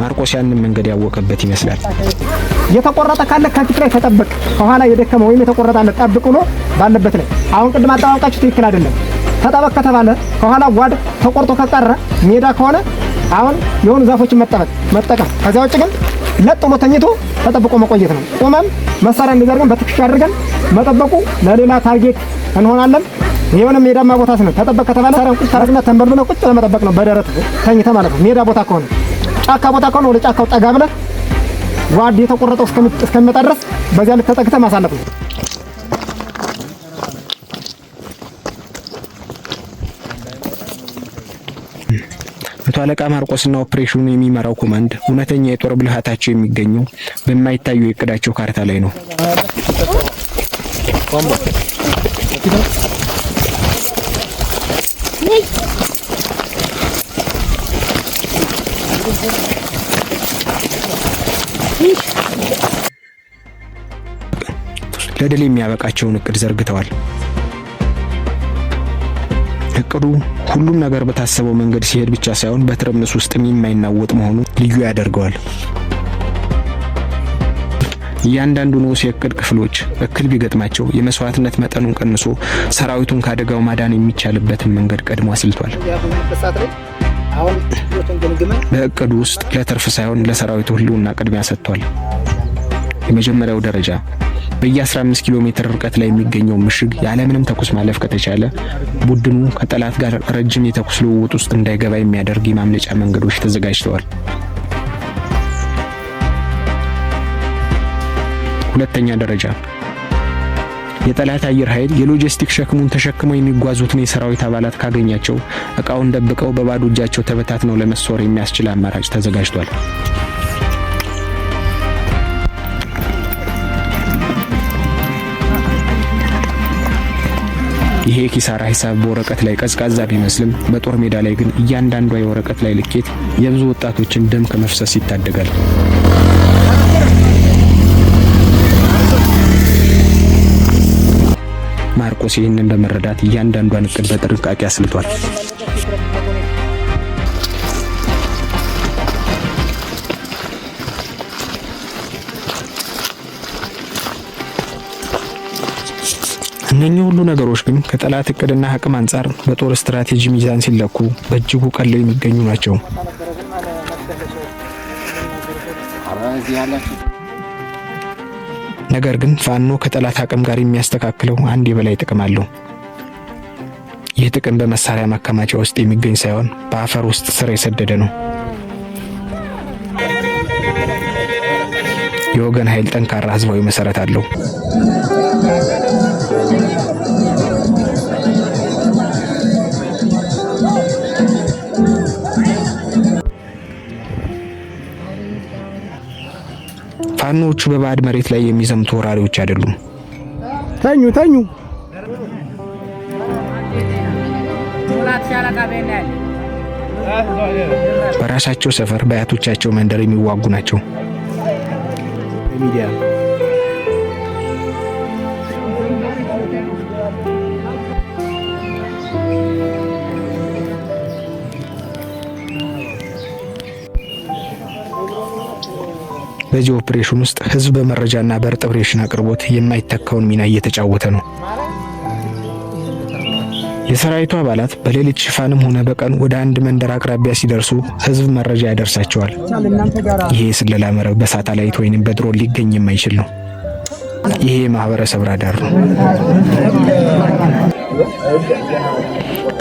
ማርቆስ ያንን መንገድ ያወቀበት ይመስላል። የተቆረጠ ካለ ከፊት ላይ ተጠብቅ፣ ከኋላ የደከመ ወይም የተቆረጠ አለ ጠብቅ ብሎ ባለበት ላይ አሁን ቅድም አጣዋውቃችሁ ትክክል አይደለም። ተጠበቅ ከተባለ ከኋላ ጓድ ተቆርጦ ከቀረ ሜዳ ከሆነ አሁን የሆኑ ዛፎችን መጠቀም። ከዚያ ውጭ ግን ለጥ ብሎ ተኝቶ ተጠብቆ መቆየት ነው። ቆመም መሳሪያ እንደዘርገን በትክሻ አድርገን መጠበቁ ለሌላ ታርጌት እንሆናለን። የሆነ ሜዳማ ቦታ ስነ ተጠበቅ ከተባለ ሰራን ቁጭ ታረግና ተንበርብለ ቁጭ ለመጠበቅ ነው። በደረት ተኝተ ማለት ነው። ሜዳ ቦታ ከሆነ ጫካ ቦታ ከሆነ ወደ ጫካው ጠጋ ብለህ ጓድ የተቆረጠው እስከሚመጣ ድረስ በዚያ ልክ ተጠግተህ ማሳለፍ ነው። መቶ አለቃ ማርቆስና ኦፕሬሽኑ የሚመራው ኮማንድ እውነተኛ የጦር ብልሃታቸው የሚገኘው በማይታዩ የእቅዳቸው ካርታ ላይ ነው። ለድል የሚያበቃቸውን እቅድ ዘርግተዋል። እቅዱ ሁሉም ነገር በታሰበው መንገድ ሲሄድ ብቻ ሳይሆን በትርምስ ውስጥም የማይናወጥ መሆኑ ልዩ ያደርገዋል። እያንዳንዱ ንዑስ የእቅድ ክፍሎች እክል ቢገጥማቸው የመስዋዕትነት መጠኑን ቀንሶ ሰራዊቱን ካደጋው ማዳን የሚቻልበትን መንገድ ቀድሞ አስልቷል። በእቅዱ ውስጥ ለትርፍ ሳይሆን ለሰራዊቱ ህልውና ቅድሚያ ሰጥቷል። የመጀመሪያው ደረጃ በየ15 ኪሎ ሜትር ርቀት ላይ የሚገኘው ምሽግ ያለምንም ተኩስ ማለፍ ከተቻለ ቡድኑ ከጠላት ጋር ረጅም የተኩስ ልውውጥ ውስጥ እንዳይገባ የሚያደርግ የማምለጫ መንገዶች ተዘጋጅተዋል። ሁለተኛ ደረጃ የጠላት አየር ኃይል የሎጂስቲክ ሸክሙን ተሸክመው የሚጓዙትን የሰራዊት አባላት ካገኛቸው እቃውን ደብቀው በባዶ እጃቸው ተበታትነው ለመሰወር የሚያስችል አማራጭ ተዘጋጅቷል። ይሄ ኪሳራ ሂሳብ በወረቀት ላይ ቀዝቃዛ ቢመስልም በጦር ሜዳ ላይ ግን እያንዳንዷ የወረቀት ላይ ልኬት የብዙ ወጣቶችን ደም ከመፍሰስ ይታደጋል። ማርቆስ ይህንን በመረዳት እያንዳንዷን እቅድ በጥንቃቄ አስልቷል። እነኚህ ሁሉ ነገሮች ግን ከጠላት እቅድና አቅም አንጻር በጦር ስትራቴጂ ሚዛን ሲለኩ በእጅጉ ቀለው የሚገኙ ናቸው። ነገር ግን ፋኖ ከጠላት አቅም ጋር የሚያስተካክለው አንድ የበላይ ጥቅም አለው። ይህ ጥቅም በመሳሪያ ማከማቻ ውስጥ የሚገኝ ሳይሆን በአፈር ውስጥ ስር የሰደደ ነው። የወገን ኃይል ጠንካራ ህዝባዊ መሰረት አለው። ፋኖቹ በባዕድ መሬት ላይ የሚዘምቱ ወራሪዎች አይደሉም። ተኙ በራሳቸው ሰፈር በአያቶቻቸው መንደር የሚዋጉ ናቸው። በዚህ ኦፕሬሽን ውስጥ ህዝብ በመረጃና በእርጥብ ሬሽን አቅርቦት የማይተካውን ሚና እየተጫወተ ነው። የሰራዊቱ አባላት በሌሊት ሽፋንም ሆነ በቀን ወደ አንድ መንደር አቅራቢያ ሲደርሱ ህዝብ መረጃ ያደርሳቸዋል። ይሄ የስለላ መረብ በሳተላይት ወይንም በድሮን ሊገኝ የማይችል ነው። ይሄ የማህበረሰብ ራዳር ነው።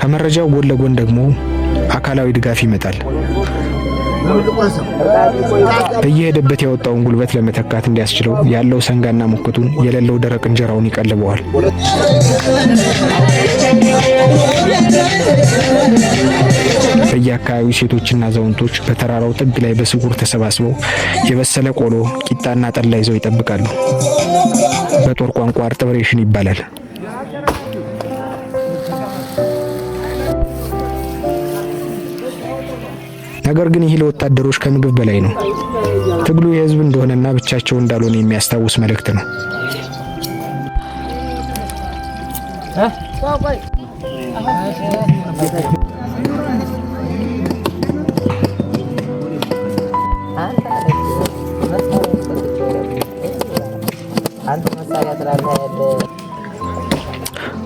ከመረጃው ጎን ለጎን ደግሞ አካላዊ ድጋፍ ይመጣል። በየሄደበት ያወጣውን ጉልበት ለመተካት እንዲያስችለው ያለው ሰንጋና ሙክቱን የሌለው ደረቅ እንጀራውን ይቀልበዋል። በየአካባቢው ሴቶችና አዛውንቶች በተራራው ጥግ ላይ በስውር ተሰባስበው የበሰለ ቆሎ፣ ቂጣና ጠላ ይዘው ይጠብቃሉ። በጦር ቋንቋ እርጥብ ሬሽን ይባላል። ነገር ግን ይህ ለወታደሮች ከምግብ በላይ ነው። ትግሉ የህዝብ እንደሆነና ብቻቸው እንዳልሆነ የሚያስታውስ መልእክት ነው።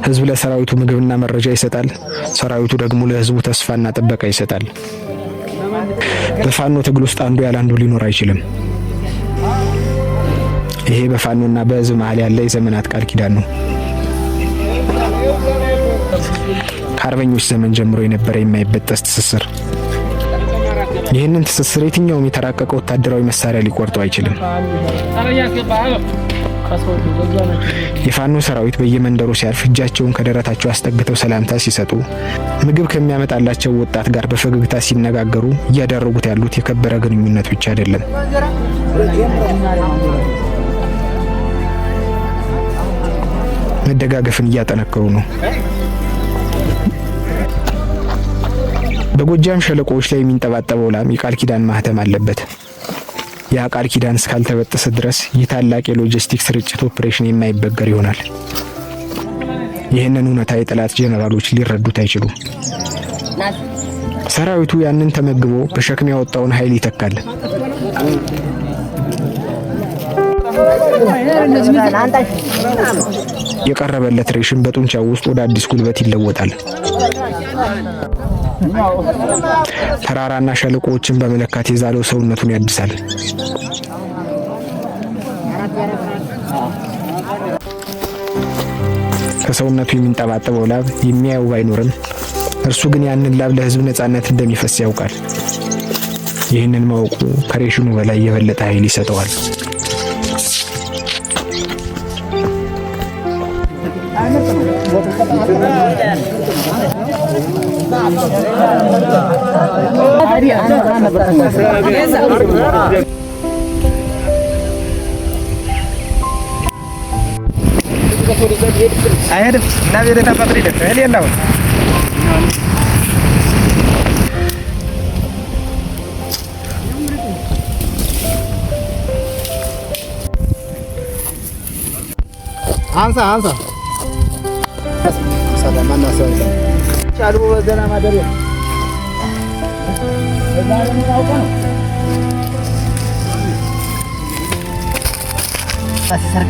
ህዝብ ለሰራዊቱ ምግብና መረጃ ይሰጣል፣ ሰራዊቱ ደግሞ ለህዝቡ ተስፋና ጥበቃ ይሰጣል። በፋኖ ትግል ውስጥ አንዱ ያለ አንዱ ሊኖር አይችልም። ይሄ በፋኖና በህዝብ መሀል ያለ የዘመናት ቃል ኪዳን ነው። ከአርበኞች ዘመን ጀምሮ የነበረ የማይበጠስ ትስስር። ይህንን ትስስር የትኛውም የተራቀቀ ወታደራዊ መሳሪያ ሊቆርጠው አይችልም። የፋኖ ሰራዊት በየመንደሩ ሲያልፍ እጃቸውን ከደረታቸው አስጠግተው ሰላምታ ሲሰጡ፣ ምግብ ከሚያመጣላቸው ወጣት ጋር በፈገግታ ሲነጋገሩ እያደረጉት ያሉት የከበረ ግንኙነት ብቻ አይደለም። መደጋገፍን እያጠነከሩ ነው። በጎጃም ሸለቆዎች ላይ የሚንጠባጠበው ላም የቃል ኪዳን ማህተም አለበት። ያ ቃል ኪዳን እስካልተበጠሰ ድረስ ይህ ታላቅ የሎጂስቲክስ ስርጭት ኦፕሬሽን የማይበገር ይሆናል። ይህንን እውነታ የጠላት ጄኔራሎች ሊረዱት አይችሉም። ሰራዊቱ ያንን ተመግቦ በሸክም ያወጣውን ኃይል ይተካል። የቀረበለት ሬሽን በጡንቻው ውስጥ ወደ አዲስ ጉልበት ይለወጣል። ተራራና ሸለቆዎችን በመለካት የዛለው ሰውነቱን ያድሳል። ከሰውነቱ የሚንጠባጠበው ላብ የሚያየው ባይኖርም እርሱ ግን ያንን ላብ ለህዝብ ነጻነት እንደሚፈስ ያውቃል። ይህንን ማወቁ ከሬሽኑ በላይ የበለጠ ኃይል ይሰጠዋል። አይሄድም እና ቤት ተፈጥሮ ይደፍ እህል የለው አንሳ ሰላም ማናሰው ቻሉ በዘና ማደር በዛሬ ነው ነው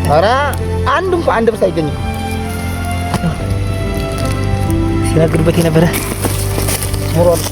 ኧረ አንድ ብር አይገኝም። ሲያግርበት የነበረ ሞራል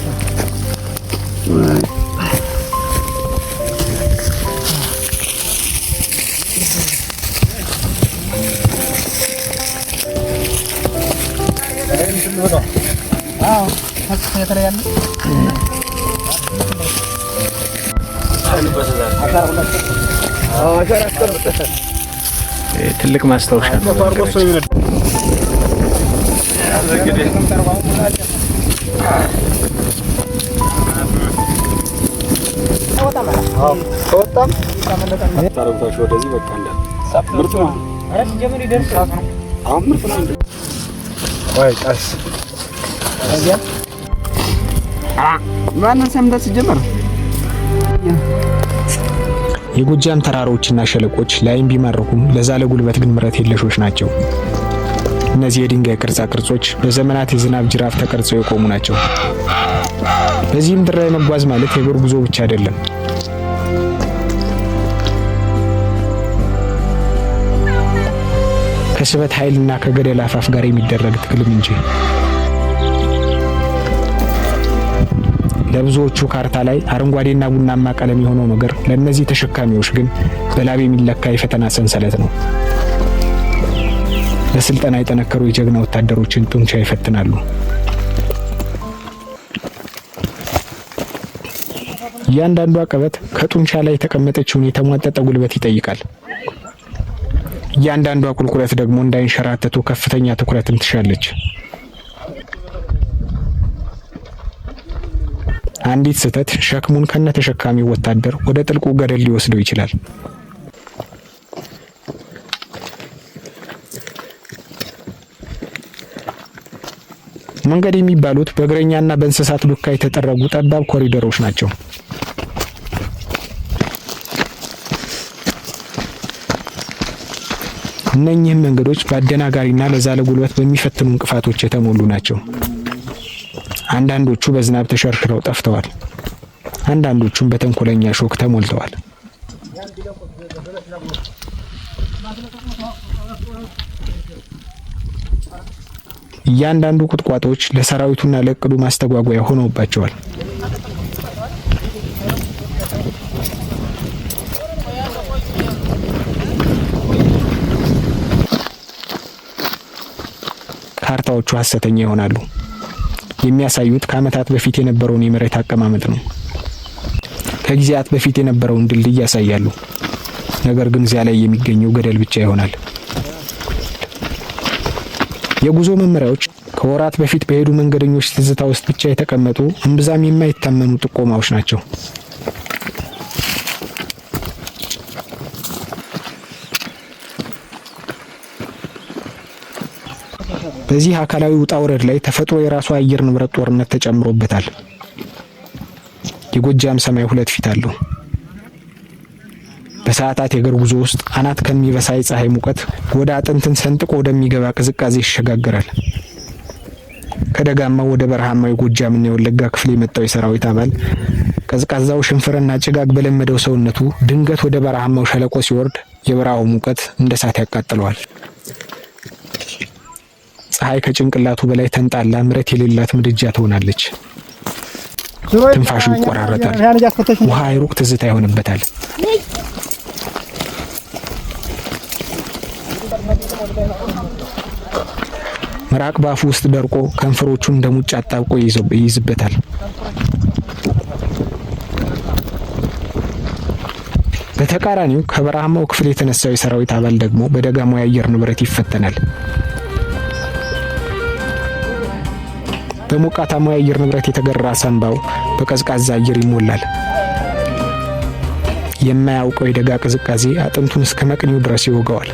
ትልቅ ማስታወሻ ነው። የጎጃም ተራሮችና ሸለቆች ላይም ቢማርኩም ለዛለ ጉልበት ግን ምረት የለሾች ናቸው። እነዚህ የድንጋይ ቅርጻ ቅርጾች በዘመናት የዝናብ ጅራፍ ተቀርጸው የቆሙ ናቸው። በዚህ ምድር ላይ መጓዝ ማለት የእግር ጉዞ ብቻ አይደለም። ከስበት ኃይልና ከገደል አፋፍ ጋር የሚደረግ ትግልም እንጂ። ለብዙዎቹ ካርታ ላይ አረንጓዴና ቡናማ ቀለም የሆነው ነገር ለነዚህ ተሸካሚዎች ግን በላብ የሚለካ የፈተና ሰንሰለት ነው። ለስልጠና የጠነከሩ የጀግና ወታደሮችን ጡንቻ ይፈትናሉ። እያንዳንዱ አቀበት ከጡንቻ ላይ የተቀመጠችውን የተሟጠጠ ጉልበት ይጠይቃል። እያንዳንዱ ቁልቁለት ደግሞ እንዳይንሸራተቱ ከፍተኛ ትኩረትን ትሻለች። አንዲት ስህተት ሸክሙን ከነተሸካሚው ወታደር ወደ ጥልቁ ገደል ሊወስደው ይችላል። መንገድ የሚባሉት በእግረኛና በእንስሳት ዱካ የተጠረጉ ጠባብ ኮሪደሮች ናቸው። እነኚህም መንገዶች በአደናጋሪና ለዛለ ጉልበት በሚፈትኑ እንቅፋቶች የተሞሉ ናቸው። አንዳንዶቹ በዝናብ ተሸርሽረው ጠፍተዋል። አንዳንዶቹም በተንኮለኛ ሾክ ተሞልተዋል። እያንዳንዱ ቁጥቋጦዎች ለሰራዊቱና ለእቅዱ ማስተጓጓያ ሆነውባቸዋል። ካርታዎቹ ሐሰተኛ ይሆናሉ። የሚያሳዩት ከዓመታት በፊት የነበረውን የመሬት አቀማመጥ ነው። ከጊዜያት በፊት የነበረውን ድልድይ ያሳያሉ። ነገር ግን እዚያ ላይ የሚገኘው ገደል ብቻ ይሆናል። የጉዞ መመሪያዎች ከወራት በፊት በሄዱ መንገደኞች ትዝታ ውስጥ ብቻ የተቀመጡ እምብዛም የማይታመኑ ጥቆማዎች ናቸው። በዚህ አካላዊ ውጣ ውረድ ላይ ተፈጥሮ የራሷ አየር ንብረት ጦርነት ተጨምሮበታል። የጎጃም ሰማይ ሁለት ፊት አለው። በሰዓታት የእግር ጉዞ ውስጥ አናት ከሚበሳ የፀሐይ ሙቀት ወደ አጥንትን ሰንጥቆ ወደሚገባ ቅዝቃዜ ይሸጋገራል። ከደጋማው ወደ በረሃማው የጎጃምና የወለጋ ክፍል የመጣው የሰራዊት አባል ቀዝቃዛው ሽንፍርና ጭጋግ በለመደው ሰውነቱ ድንገት ወደ በረሃማው ሸለቆ ሲወርድ የበረሃው ሙቀት እንደ እሳት ያቃጥለዋል። ፀሐይ ከጭንቅላቱ በላይ ተንጣላ ምረት የሌላት ምድጃ ትሆናለች። ትንፋሹ ይቆራረጣል። ውሃ አይሩቅ ትዝታ ይሆንበታል። ምራቅ ባፉ ውስጥ ደርቆ ከንፈሮቹን እንደ ሙጫ አጣብቆ ይይዝበታል። በተቃራኒው ከበረሃማው ክፍል የተነሳው የሰራዊት አባል ደግሞ በደጋማው የአየር ንብረት ይፈተናል። በሞቃታማው የአየር ንብረት የተገራ ሳንባው በቀዝቃዛ አየር ይሞላል። የማያውቀው የደጋ ቅዝቃዜ አጥንቱን እስከ መቅኒው ድረስ ይወጋዋል።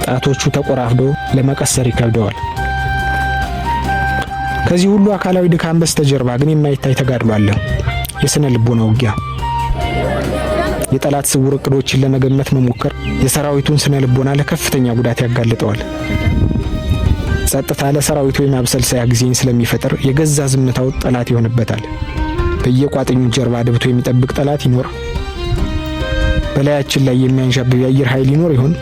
ጣቶቹ ተቆራፍዶ ለመቀሰር ይከብደዋል። ከዚህ ሁሉ አካላዊ ድካም በስተጀርባ ግን የማይታይ ተጋድሎ አለ። የስነ ልቦና ውጊያ። የጠላት ስውር እቅዶችን ለመገመት መሞከር የሰራዊቱን ስነ ልቦና ለከፍተኛ ጉዳት ያጋልጠዋል። ጸጥታ ለሰራዊቱ የማብሰልሰያ ጊዜን ስለሚፈጥር የገዛ ዝምታው ጠላት ይሆንበታል። በየቋጥኙ ጀርባ ደብቶ የሚጠብቅ ጠላት ይኖር? በላያችን ላይ የሚያንዣብብ የአየር ኃይል ይኖር ይሆን?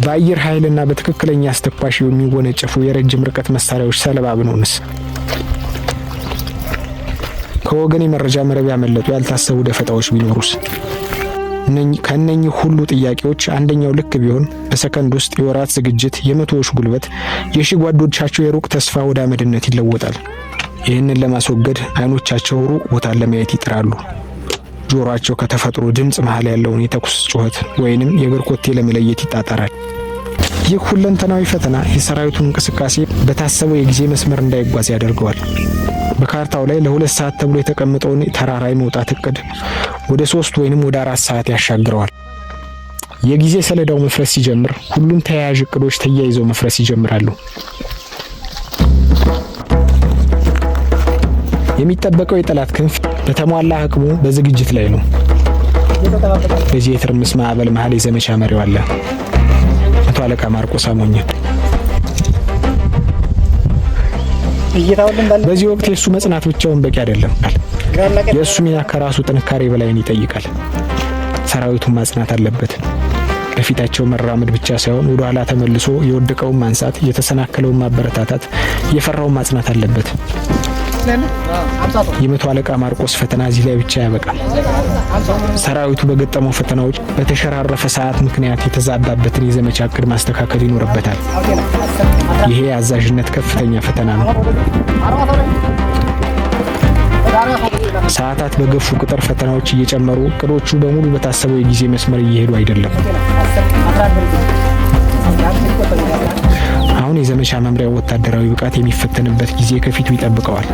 በአየር ኃይልና በትክክለኛ አስተኳሽ የሚወነጨፉ የረጅም ርቀት መሳሪያዎች ሰለባ ብንሆንስ? ከወገን የመረጃ መረብ ያመለጡ ያልታሰቡ ደፈጣዎች ቢኖሩስ? ከእነኚህ ሁሉ ጥያቄዎች አንደኛው ልክ ቢሆን በሰከንድ ውስጥ የወራት ዝግጅት፣ የመቶዎች ጉልበት፣ የሺህ ጓዶቻቸው የሩቅ ተስፋ ወደ አመድነት ይለወጣል። ይህንን ለማስወገድ አይኖቻቸው ሩቅ ቦታን ለማየት ይጥራሉ። ጆሮአቸው ከተፈጥሮ ድምፅ መሃል ያለውን የተኩስ ጩኸት ወይንም የእግር ኮቴ ለመለየት ይጣጣራል። ይህ ሁለንተናዊ ፈተና የሰራዊቱን እንቅስቃሴ በታሰበው የጊዜ መስመር እንዳይጓዝ ያደርገዋል። በካርታው ላይ ለ2 ሰዓት ተብሎ የተቀመጠውን ተራራ የመውጣት እቅድ ወደ 3 ወይንም ወደ 4 ሰዓት ያሻግረዋል። የጊዜ ሰሌዳው መፍረስ ሲጀምር ሁሉም ተያያዥ እቅዶች ተያይዘው መፍረስ ይጀምራሉ። የሚጠበቀው የጠላት ክንፍ በተሟላ አቅሙ በዝግጅት ላይ ነው። በዚህ የትርምስ ማዕበል መሃል የዘመቻ መሪው አለ፣ መቶ አለቃ ማርቆስ አሞኘ። በዚህ ወቅት የእሱ መጽናት ብቻውን በቂ አይደለም። የእሱ ሚና ከራሱ ጥንካሬ በላይን ይጠይቃል። ሰራዊቱን ማጽናት አለበት። በፊታቸው መራመድ ብቻ ሳይሆን ወደ ኋላ ተመልሶ የወደቀውን ማንሳት፣ የተሰናከለውን ማበረታታት፣ የፈራውን ማጽናት አለበት። የመቶ አለቃ ማርቆስ ፈተና እዚህ ላይ ብቻ ያበቃል። ሰራዊቱ በገጠመው ፈተናዎች በተሸራረፈ ሰዓት ምክንያት የተዛባበትን የዘመቻ እቅድ ማስተካከል ይኖርበታል። ይሄ የአዛዥነት ከፍተኛ ፈተና ነው። ሰዓታት በገፉ ቁጥር ፈተናዎች እየጨመሩ እቅዶቹ በሙሉ በታሰበው የጊዜ መስመር እየሄዱ አይደለም። አሁን የዘመቻ መምሪያው ወታደራዊ ብቃት የሚፈተንበት ጊዜ ከፊቱ ይጠብቀዋል።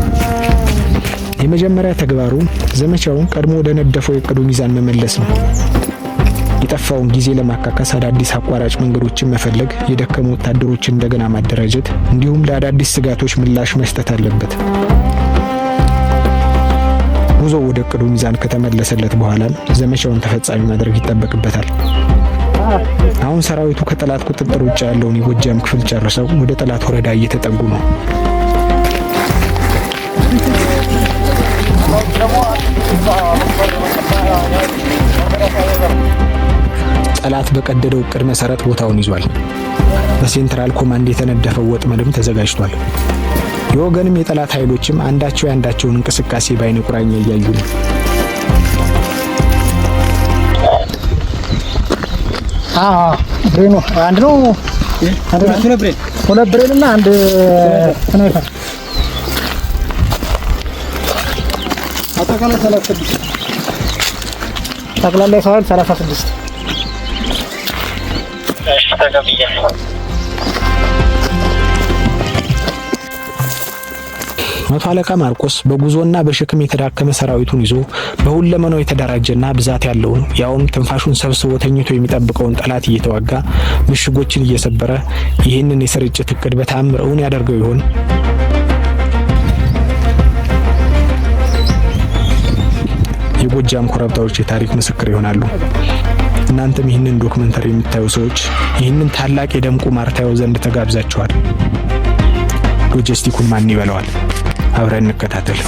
የመጀመሪያ ተግባሩ ዘመቻውን ቀድሞ ወደ ነደፈው የእቅዱ ሚዛን መመለስ ነው። የጠፋውን ጊዜ ለማካካስ አዳዲስ አቋራጭ መንገዶችን መፈለግ፣ የደከሙ ወታደሮችን እንደገና ማደራጀት፣ እንዲሁም ለአዳዲስ ስጋቶች ምላሽ መስጠት አለበት። ጉዞ ወደ እቅዱ ሚዛን ከተመለሰለት በኋላ ዘመቻውን ተፈጻሚ ማድረግ ይጠበቅበታል። አሁን ሰራዊቱ ከጠላት ቁጥጥር ውጭ ያለውን የጎጃም ክፍል ጨርሰው ወደ ጠላት ወረዳ እየተጠጉ ነው። ጠላት በቀደደው እቅድ መሰረት ቦታውን ይዟል። በሴንትራል ኮማንድ የተነደፈው ወጥመድም ተዘጋጅቷል። የወገንም የጠላት ኃይሎችም አንዳቸው ያንዳቸውን እንቅስቃሴ በዓይነ ቁራኛ እያዩ ነው። ብሬኑ አንድ ነው። ሁለት ብሬን እና አንድ ስናይፐር አጠቃላይ 36 ጠቅላላ ሰው ኃይል 36። እሺ ተቀብያለሁ። መቶ አለቃ ማርቆስ በጉዞና በሸክም የተዳከመ ሰራዊቱን ይዞ በሁለመናው የተደራጀና ብዛት ያለውን ያውም ትንፋሹን ሰብስቦ ተኝቶ የሚጠብቀውን ጠላት እየተዋጋ ምሽጎችን እየሰበረ ይህንን የስርጭት እቅድ በተአምር እውን ያደርገው ይሆን? የጎጃም ኮረብታዎች የታሪክ ምስክር ይሆናሉ። እናንተም ይህንን ዶክመንተሪ የምታዩ ሰዎች ይህንን ታላቅ የደም ቁማር ታዩ ዘንድ ተጋብዛችኋል። ሎጂስቲኩን ማን ይበለዋል? አብረን እንከታተል።